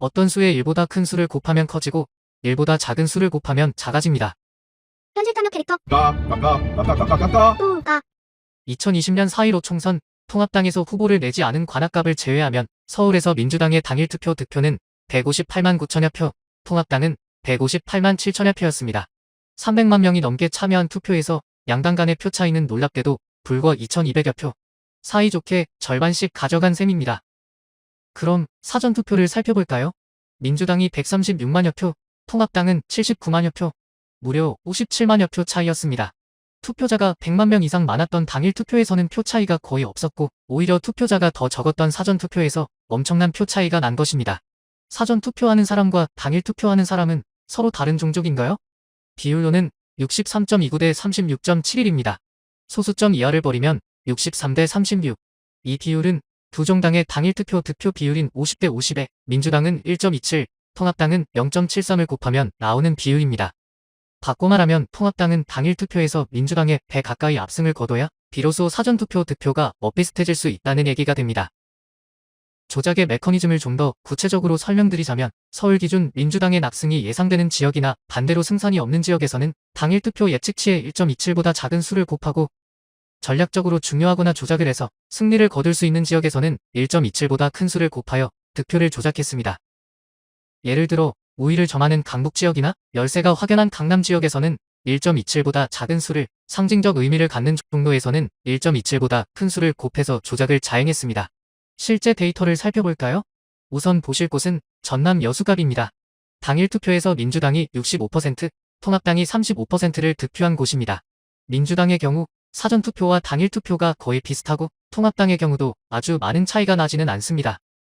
어떤 수의 1보다 큰 수를 곱하면 커지고 1보다 작은 수를 곱하면 작아집니다. 현실 탐욕 캐릭터 까까까까까까까까. 또까 2020년 4.15 총선 통합당에서 후보를 내지 않은 관악갑을 제외하면 서울에서 민주당의 당일 투표 득표는 158만 9천여 표, 통합당은 158만 7천여 표였습니다. 300만 명이 넘게 참여한 투표에서 양당 간의 표 차이는 놀랍게도 불과 2,200여 표. 사이좋게 절반씩 가져간 셈입니다. 그럼 사전투표를 살펴볼까요? 민주당이 136만여 표, 통합당은 79만여 표, 무려 57만여 표 차이였습니다. 투표자가 100만 명 이상 많았던 당일 투표에서는 표 차이가 거의 없었고 오히려 투표자가 더 적었던 사전투표에서 엄청난 표 차이가 난 것입니다. 사전투표하는 사람과 당일 투표하는 사람은 서로 다른 종족인가요? 비율로는 63.29 대 36.71입니다. 소수점 이하를 버리면 63 대 36. 이 비율은 두 정당의 당일 투표 득표 비율인 50대 50에 민주당은 1.27, 통합당은 0.73을 곱하면 나오는 비율입니다. 바꿔 말하면 통합당은 당일 투표에서 민주당에 100 가까이 압승을 거둬야 비로소 사전투표 득표가 비슷해질 수 있다는 얘기가 됩니다. 조작의 메커니즘을 좀 더 구체적으로 설명드리자면 서울 기준 민주당의 낙승이 예상되는 지역이나 반대로 승산이 없는 지역에서는 당일 투표 예측치의 1.27보다 작은 수를 곱하고 전략적으로 중요하거나 조작을 해서 승리를 거둘 수 있는 지역에서는 1.27보다 큰 수를 곱하여 득표를 조작했습니다. 예를 들어 우위를 점하는 강북 지역이나 열세가 확연한 강남 지역에서는 1.27보다 작은 수를, 상징적 의미를 갖는 종로에서는 1.27보다 큰 수를 곱해서 조작을 자행했습니다. 실제 데이터를 살펴볼까요? 우선 보실 곳은 전남 여수갑입니다. 당일 투표에서 민주당이 65%, 통합당이 35%를 득표한 곳입니다. 민주당의 경우 사전투표와 당일 투표가 거의 비슷하고 통합당의 경우도 아주 많은 차이가 나지는 않습니다.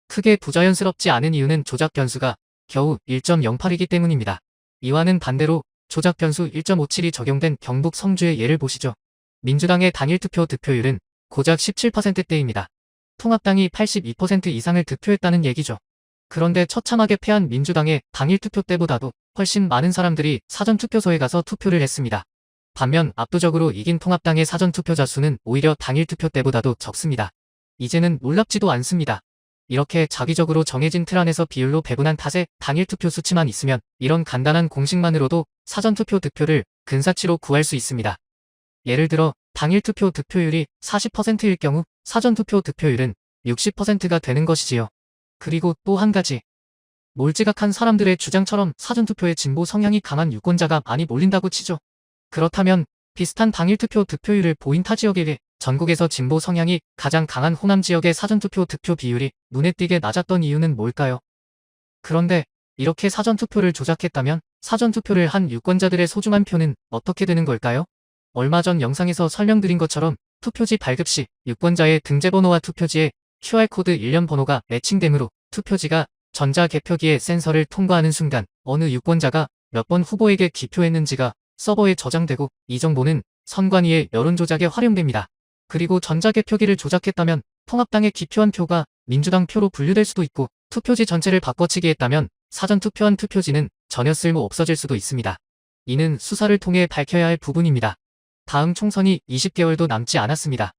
크게 부자연스럽지 않은 이유는 조작 변수가 겨우 1.08이기 때문입니다. 이와는 반대로 조작 변수 1.57이 적용된 경북 성주의 예를 보시죠. 민주당의 당일 투표 득표율은 고작 17%대입니다. 통합당이 82% 이상을 득표했다는 얘기죠. 그런데 처참하게 패한 민주당의 당일 투표 때보다도 훨씬 많은 사람들이 사전투표소에 가서 투표를 했습니다. 반면 압도적으로 이긴 통합당의 사전투표자 수는 오히려 당일 투표 때보다도 적습니다. 이제는 놀랍지도 않습니다. 이렇게 자기적으로 정해진 틀 안에서 비율로 배분한 탓에 당일 투표 수치만 있으면 이런 간단한 공식만으로도 사전투표 득표를 근사치로 구할 수 있습니다. 예를 들어 당일 투표 득표율이 40%일 경우 사전투표 득표율은 60%가 되는 것이지요. 그리고 또 한 가지. 몰지각한 사람들의 주장처럼 사전투표에 진보 성향이 강한 유권자가 많이 몰린다고 치죠. 그렇다면 비슷한 당일 투표 득표율을 보인 타 지역에 비해 전국에서 진보 성향이 가장 강한 호남 지역의 사전투표 득표 비율이 눈에 띄게 낮았던 이유는 뭘까요? 그런데 이렇게 사전투표를 조작했다면 사전투표를 한 유권자들의 소중한 표는 어떻게 되는 걸까요? 얼마 전 영상에서 설명드린 것처럼 투표지 발급 시 유권자의 등재번호와 투표지의 QR코드 일련 번호가 매칭되므로 투표지가 전자개표기의 센서를 통과하는 순간 어느 유권자가 몇 번 후보에게 기표했는지가 서버에 저장되고 이 정보는 선관위의 여론조작에 활용됩니다. 그리고 전자개표기를 조작했다면 통합당에 기표한 표가 민주당 표로 분류될 수도 있고 투표지 전체를 바꿔치기 했다면 사전투표한 투표지는 전혀 쓸모 없어질 수도 있습니다. 이는 수사를 통해 밝혀야 할 부분입니다. 다음 총선이 20개월도 남지 않았습니다.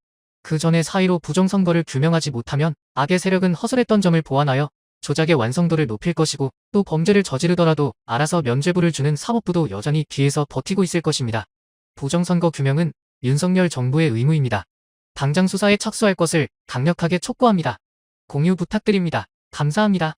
그 전에 4.15 부정선거를 규명하지 못하면 악의 세력은 허술했던 점을 보완하여 조작의 완성도를 높일 것이고 또 범죄를 저지르더라도 알아서 면죄부를 주는 사법부도 여전히 뒤에서 버티고 있을 것입니다. 부정선거 규명은 윤석열 정부의 의무입니다. 당장 수사에 착수할 것을 강력하게 촉구합니다. 공유 부탁드립니다. 감사합니다.